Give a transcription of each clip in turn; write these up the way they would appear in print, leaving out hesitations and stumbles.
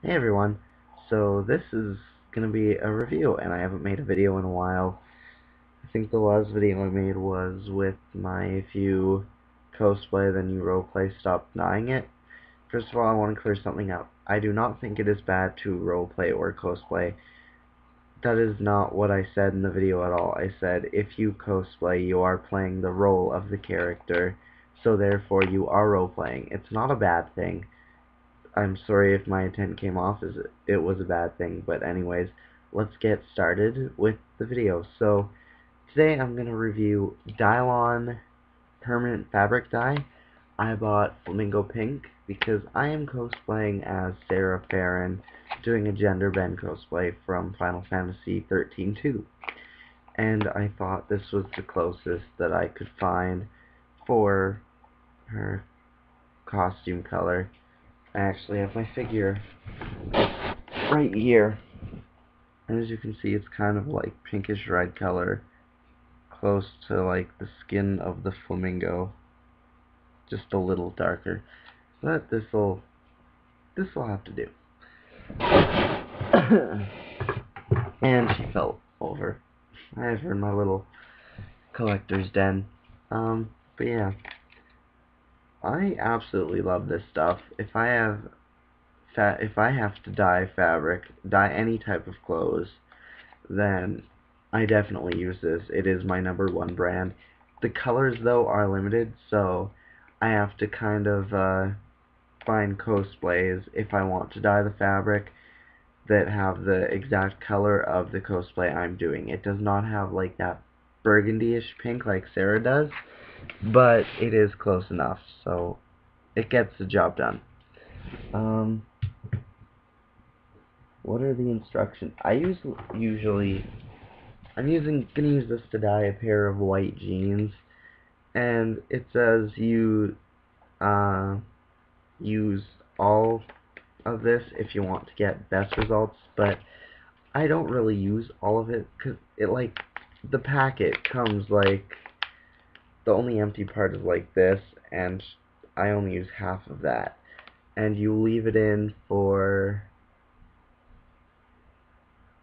Hey everyone, so this is going to be a review, and I haven't made a video in a while. I think the last video I made was with my "If you cosplay then you roleplay, stop denying it." First of all, I want to clear something up. I do not think it is bad to roleplay or cosplay. That is not what I said in the video at all. I said if you cosplay, you are playing the role of the character, so therefore you are roleplaying. It's not a bad thing. I'm sorry if my intent came off as it was a bad thing, but anyways, let's get started with the video. So, today I'm going to review Dylon Permanent Fabric Dye. I bought Flamingo Pink because I am cosplaying as Sarah Farron, doing a gender bend cosplay from Final Fantasy 13-2. And I thought this was the closest that I could find for her costume color. I actually have my figure right here. And as you can see, it's kind of like pinkish red color, close to like the skin of the flamingo, just a little darker. But this'll have to do. And she fell over. I have her in my little collector's den. But yeah, I absolutely love this stuff. If I have to dye any type of clothes, then I definitely use this. It is my #1 brand. The colors, though, are limited, so I have to kind of find cosplays if I want to dye the fabric that have the exact color of the cosplay I'm doing. It does not have like that burgundy-ish pink like Sarah does, but it is close enough, so it gets the job done. What are the instructions? Gonna use this to dye a pair of white jeans, and it says you use all of this if you want to get best results, but I don't really use all of it because the packet comes like the only empty part is like this, and I only use half of that, and you leave it in for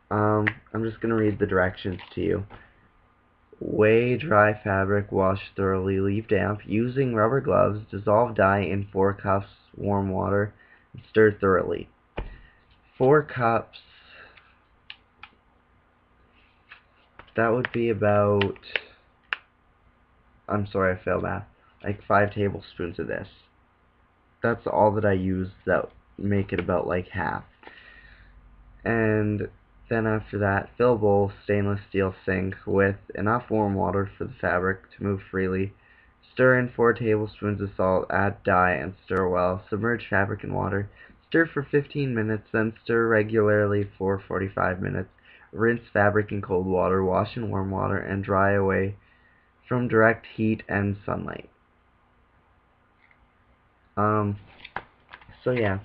I'm just gonna read the directions to you. Weigh dry fabric, wash thoroughly, leave damp. Using rubber gloves, dissolve dye in 4 cups warm water, and stir thoroughly. 4 cups, that would be about, I'm sorry I failed math, like 5 tablespoons of this. That's all that I use that make it about like half. And then after that, fill bowl stainless steel sink with enough warm water for the fabric to move freely. Stir in 4 tablespoons of salt, add dye, and stir well. Submerge fabric in water. Stir for 15 minutes, then stir regularly for 45 minutes. Rinse fabric in cold water, wash in warm water, and dry away from direct heat and sunlight. So yeah,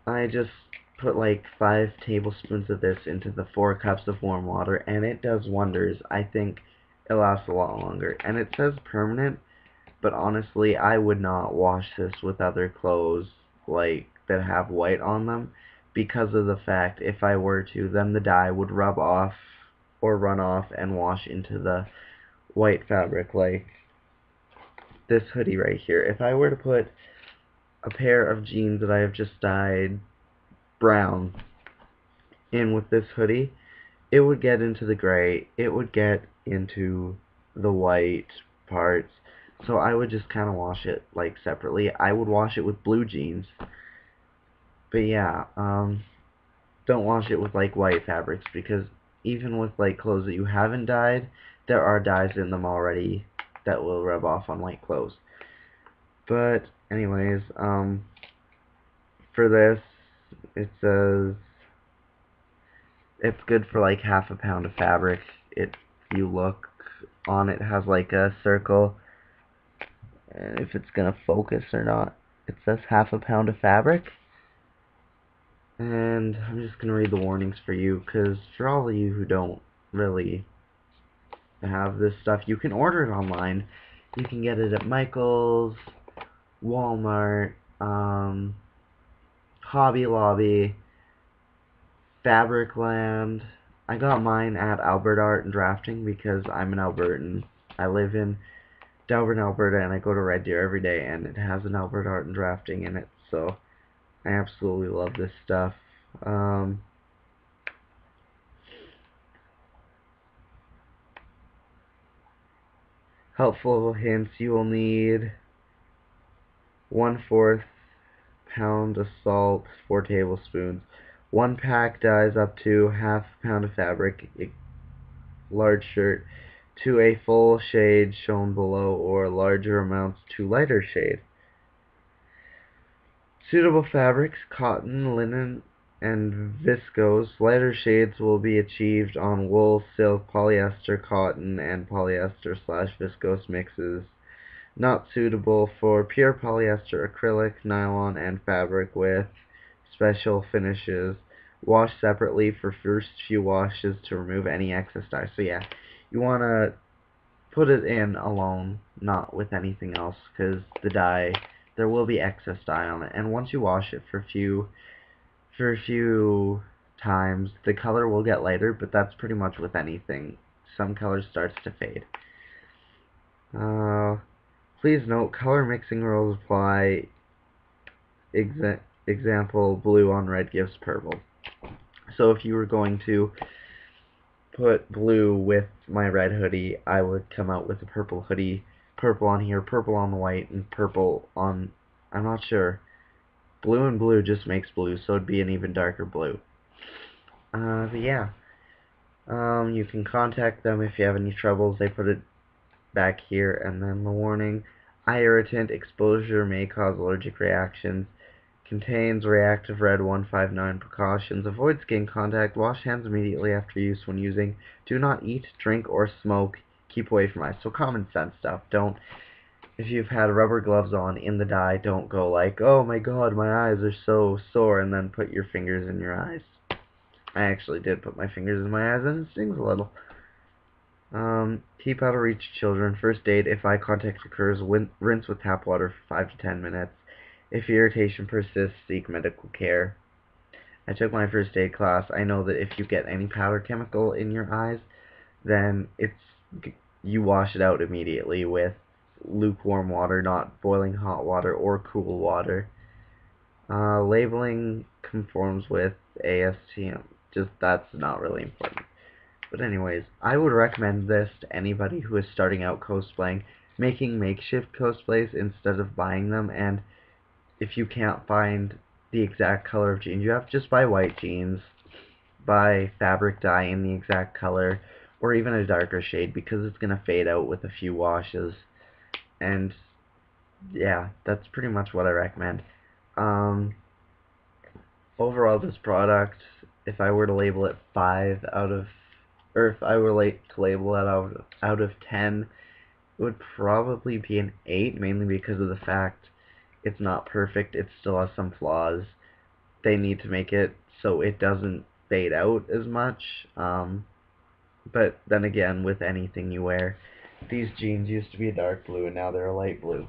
I just put like 5 tablespoons of this into the 4 cups of warm water, and it does wonders. I think it lasts a lot longer. And it says permanent, but honestly, I would not wash this with other clothes like that have white on them, because of the fact if I were to, then the dye would rub off or run off and wash into the white fabric, like this hoodie right here. If I were to put a pair of jeans that I have just dyed brown in with this hoodie, it would get into the gray, it would get into the white parts, so I would just kind of wash it like separately. I would wash it with blue jeans, but yeah, don't wash it with like white fabrics, because even with like clothes that you haven't dyed, there are dyes in them already that will rub off on white clothes. But anyways, for this, it says it's good for like half a pound of fabric. If you look on it, has like a circle, and if it's gonna focus or not. It says half a pound of fabric, and I'm just gonna read the warnings for you, because for all of you who don't really have this stuff, you can order it online. You can get it at Michael's, Walmart, Hobby Lobby, Fabricland. I got mine at Alberta Art and Drafting because I'm an Albertan. I live in Delbert, Alberta, and I go to Red Deer every day, and it has an Alberta Art and Drafting in it, so I absolutely love this stuff. Helpful hints: you will need 1/4 pound of salt, 4 tablespoons, 1 pack dyes up to ½ pound of fabric, large shirt, to a full shade shown below, or larger amounts to lighter shade. Suitable fabrics: cotton, linen, and viscose. Lighter shades will be achieved on wool, silk, polyester, cotton, and polyester/viscose mixes. Not suitable for pure polyester, acrylic, nylon, and fabric with special finishes. Wash separately for first few washes to remove any excess dye. So yeah, you want to put it in alone, not with anything else, because the dye, there will be excess dye on it. And once you wash it for a few times, the color will get lighter, but that's pretty much with anything. Some color starts to fade. Please note, color mixing rules apply. Example, blue on red gives purple. So if you were going to put blue with my red hoodie, I would come out with a purple hoodie, purple on here, purple on the white, and purple on, I'm not sure. Blue and blue just makes blue, so it'd be an even darker blue. But yeah. You can contact them if you have any troubles. They put it back here, and then the warning: eye irritant, exposure may cause allergic reactions. Contains reactive red 159. Precautions: avoid skin contact. Wash hands immediately after use when using. Do not eat, drink, or smoke. Keep away from eyes. So common sense stuff. Don't, if you've had rubber gloves on in the dye, don't go like, oh my god, my eyes are so sore, and then put your fingers in your eyes. I actually did put my fingers in my eyes, and it stings a little. Keep out of reach children. First aid: if eye contact occurs, rinse with tap water for 5 to 10 minutes. If irritation persists, seek medical care. I took my first aid class. I know that if you get any powder chemical in your eyes, then you wash it out immediately with lukewarm water, not boiling hot water or cool water. Labeling conforms with ASTM. Just, that's not really important. But anyways, I would recommend this to anybody who is starting out cosplaying, making makeshift cosplays instead of buying them. And if you can't find the exact color of jeans you have, just buy white jeans, buy fabric dye in the exact color, or even a darker shade, because it's going to fade out with a few washes. And yeah, that's pretty much what I recommend. Overall, this product, if I were to label it 5 out of, or if I were to label it out of 10, it would probably be an 8, mainly because of the fact it's not perfect. It still has some flaws. They need to make it so it doesn't fade out as much. But then again, with anything you wear, these jeans used to be a dark blue and now they're a light blue.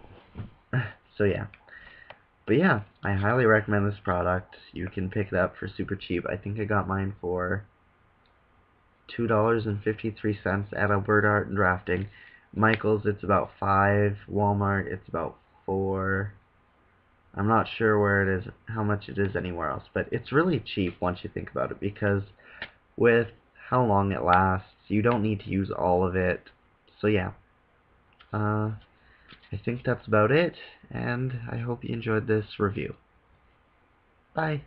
So yeah. But yeah, I highly recommend this product. You can pick it up for super cheap. I think I got mine for $2.53 at Alberta Art and Drafting. Michael's, it's about $5. Walmart, it's about $4. I'm not sure where it is, how much it is anywhere else, but it's really cheap once you think about it, because with how long it lasts, you don't need to use all of it. So yeah, I think that's about it, and I hope you enjoyed this review. Bye.